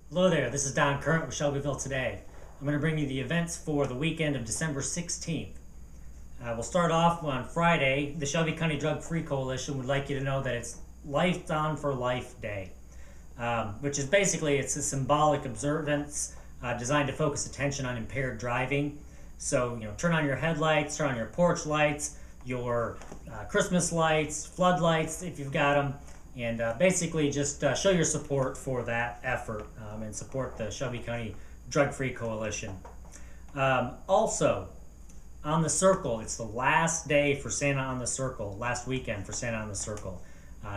Hello there, this is Don Current with Shelbyville Today. I'm going to bring you the events for the weekend of December 16th. We'll start off on Friday. The Shelby County Drug Free Coalition would like you to know that it's Life On for Life Day, which is basically it's a symbolic observance designed to focus attention on impaired driving. So, turn on your headlights, turn on your porch lights, your Christmas lights, floodlights if you've got them, and basically just show your support for that effort and support the Shelby County Drug Free Coalition. Also, on the Circle, it's the last day for Santa on the Circle, last weekend for Santa on the Circle.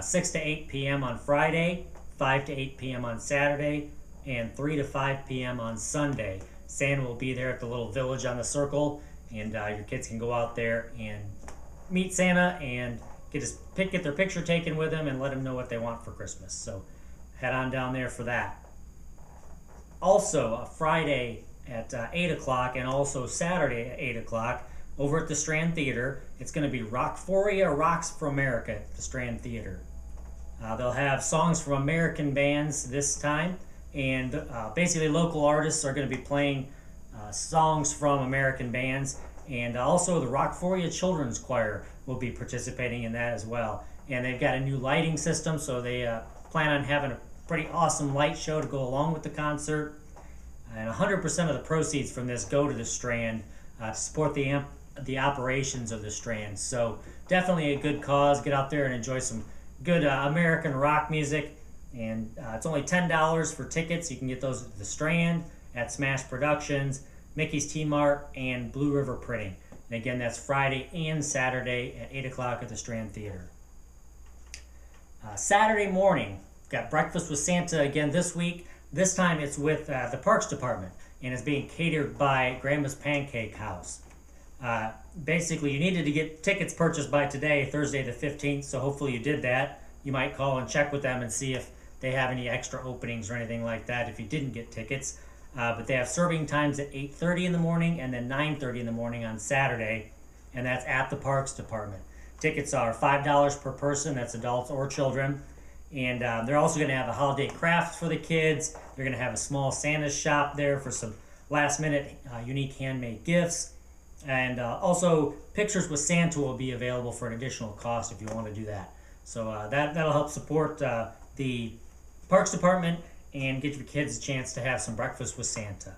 6 to 8 p.m. on Friday, 5 to 8 p.m. on Saturday, and 3 to 5 p.m. on Sunday. Santa will be there at the little village on the Circle, and your kids can go out there and meet Santa and get their picture taken with him and let him know what they want for Christmas. So head on down there for that. Also, Friday at 8 o'clock and also Saturday at 8 o'clock over at the Strand Theatre, it's going to be Rockphoria Rocks for America at the Strand Theatre. They'll have songs from American bands this time, and basically local artists are going to be playing songs from American bands, and also the Rockphoria Children's Choir will be participating in that as well. And they've got a new lighting system, so they plan on having a pretty awesome light show to go along with the concert. And 100% of the proceeds from this go to the Strand to support the operations of the Strand. So definitely a good cause. Get out there and enjoy some good American rock music. And it's only $10 for tickets. You can get those at the Strand, at Smash Productions, Mickey's T-Mart, and Blue River Printing. And again, that's Friday and Saturday at 8 o'clock at the Strand Theatre. Saturday morning, got Breakfast with Santa again this week. This time it's with the Parks Department, and it's being catered by Grandma's Pancake House. Basically, you needed to get tickets purchased by today, Thursday the 15th, so hopefully you did that. You might call and check with them and see if they have any extra openings or anything like that if you didn't get tickets. But they have serving times at 8:30 in the morning and then 9:30 in the morning on Saturday, and that's at the Parks Department. Tickets are $5 per person, that's adults or children. And they're also going to have a holiday crafts for the kids. They're going to have a small Santa shop there for some last-minute unique handmade gifts. And also, Pictures with Santa will be available for an additional cost if you want to do that. So that'll help support the Parks Department and give your kids a chance to have some breakfast with Santa.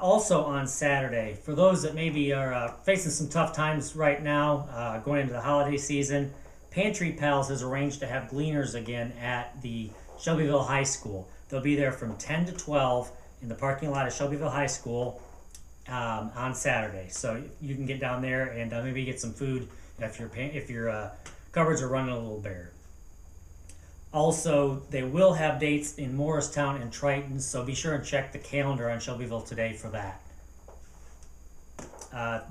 Also on Saturday, for those that maybe are facing some tough times right now, going into the holiday season, Pantry Pals has arranged to have gleaners again at the Shelbyville High School. They'll be there from 10 to 12 in the parking lot of Shelbyville High School on Saturday. So you can get down there and maybe get some food if your cupboards are running a little bare. Also, they will have dates in Morristown and Triton, so be sure and check the calendar on Shelbyville Today for that.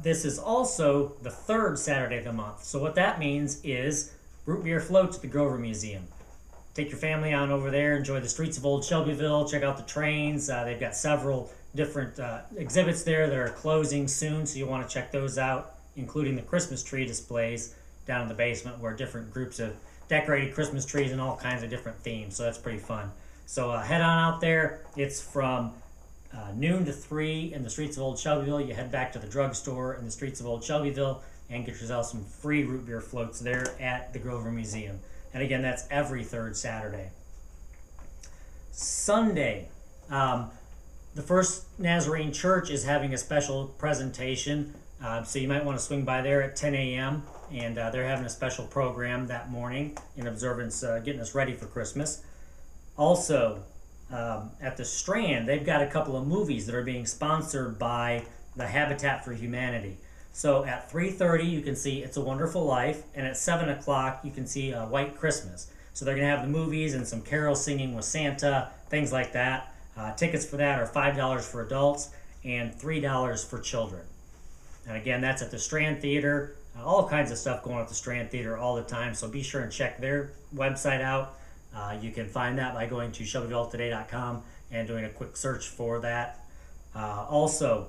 This is also the third Saturday of the month. So what that means is root beer floats at the Grover Museum. Take your family on over there, enjoy the streets of Old Shelbyville, check out the trains. They've got several different exhibits there that are closing soon, so you'll want to check those out, including the Christmas tree displays down in the basement where different groups of decorated Christmas trees and all kinds of different themes, so that's pretty fun. So head on out there. It's from noon to 3 in the streets of Old Shelbyville. You head back to the drugstore in the streets of Old Shelbyville and get yourself some free root beer floats there at the Grover Museum. And again, that's every third Saturday. Sunday, the First Nazarene Church is having a special presentation, so you might want to swing by there at 10 a.m. And they're having a special program that morning in observance, getting us ready for Christmas. Also, at the Strand, they've got a couple of movies that are being sponsored by the Habitat for Humanity. So at 3:30, you can see It's a Wonderful Life, and at 7 o'clock, you can see White Christmas. So they're going to have the movies and some carol singing with Santa, things like that. Tickets for that are $5 for adults and $3 for children. And again, that's at the Strand Theatre. All kinds of stuff going on at the Strand Theatre all the time, so be sure and check their website out. You can find that by going to ShelbyvilleToday.com and doing a quick search for that. Also,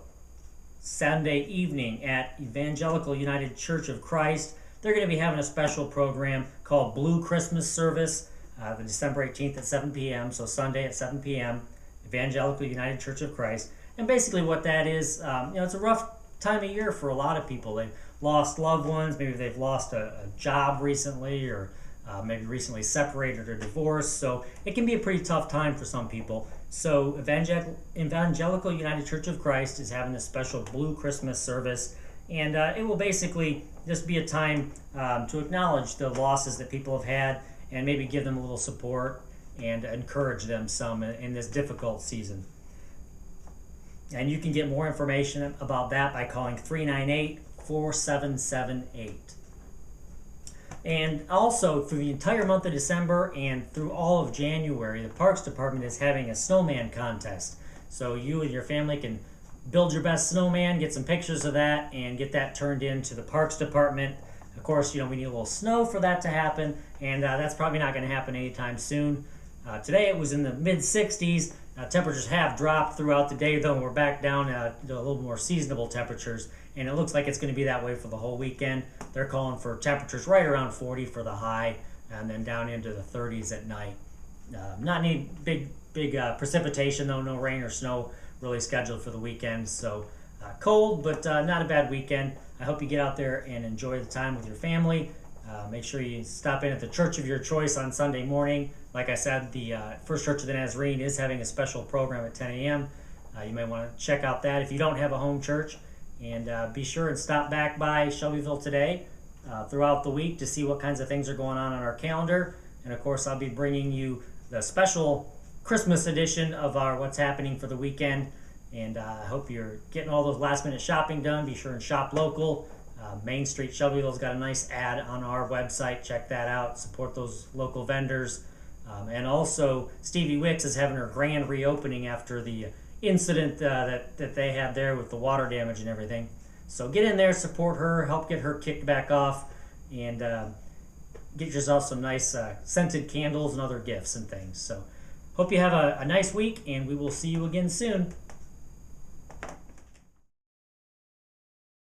Sunday evening at Evangelical United Church of Christ, they're going to be having a special program called Blue Christmas Service. the December 18th at 7 p.m., so Sunday at 7 p.m., Evangelical United Church of Christ. And basically what that is, it's a rough time of year for a lot of people. They've lost loved ones, maybe they've lost a job recently, or maybe recently separated or divorced, so it can be a pretty tough time for some people. So Evangelical United Church of Christ is having a special Blue Christmas service, and it will basically just be a time to acknowledge the losses that people have had and maybe give them a little support and encourage them some in this difficult season. And you can get more information about that by calling 398-4778. And also, through the entire month of December and through all of January, the Parks Department is having a snowman contest. So you and your family can build your best snowman, get some pictures of that, and get that turned in to the Parks Department. Of course, we need a little snow for that to happen, and that's probably not going to happen anytime soon. Today it was in the mid-60s. Temperatures have dropped throughout the day, though, and we're back down to a little more seasonable temperatures, and it looks like it's going to be that way for the whole weekend. They're calling for temperatures right around 40 for the high, and then down into the 30s at night. Not any big precipitation, though, no rain or snow really scheduled for the weekend, so cold, but not a bad weekend. I hope you get out there and enjoy the time with your family. Make sure you stop in at the church of your choice on Sunday morning. Like I said, the First Church of the Nazarene is having a special program at 10 a.m. You may want to check out that if you don't have a home church. And be sure and stop back by Shelbyville Today throughout the week to see what kinds of things are going on our calendar. And of course, I'll be bringing you the special Christmas edition of our What's Happening for the weekend. And I hope you're getting all those last-minute shopping done. Be sure and shop local. Main Street Shelbyville's got a nice ad on our website. Check that out. Support those local vendors. And also, Stevie Wicks is having her grand reopening after the incident that they had there with the water damage and everything. So get in there, support her, help get her kicked back off, and get yourself some nice scented candles and other gifts and things. So hope you have a nice week, and we will see you again soon.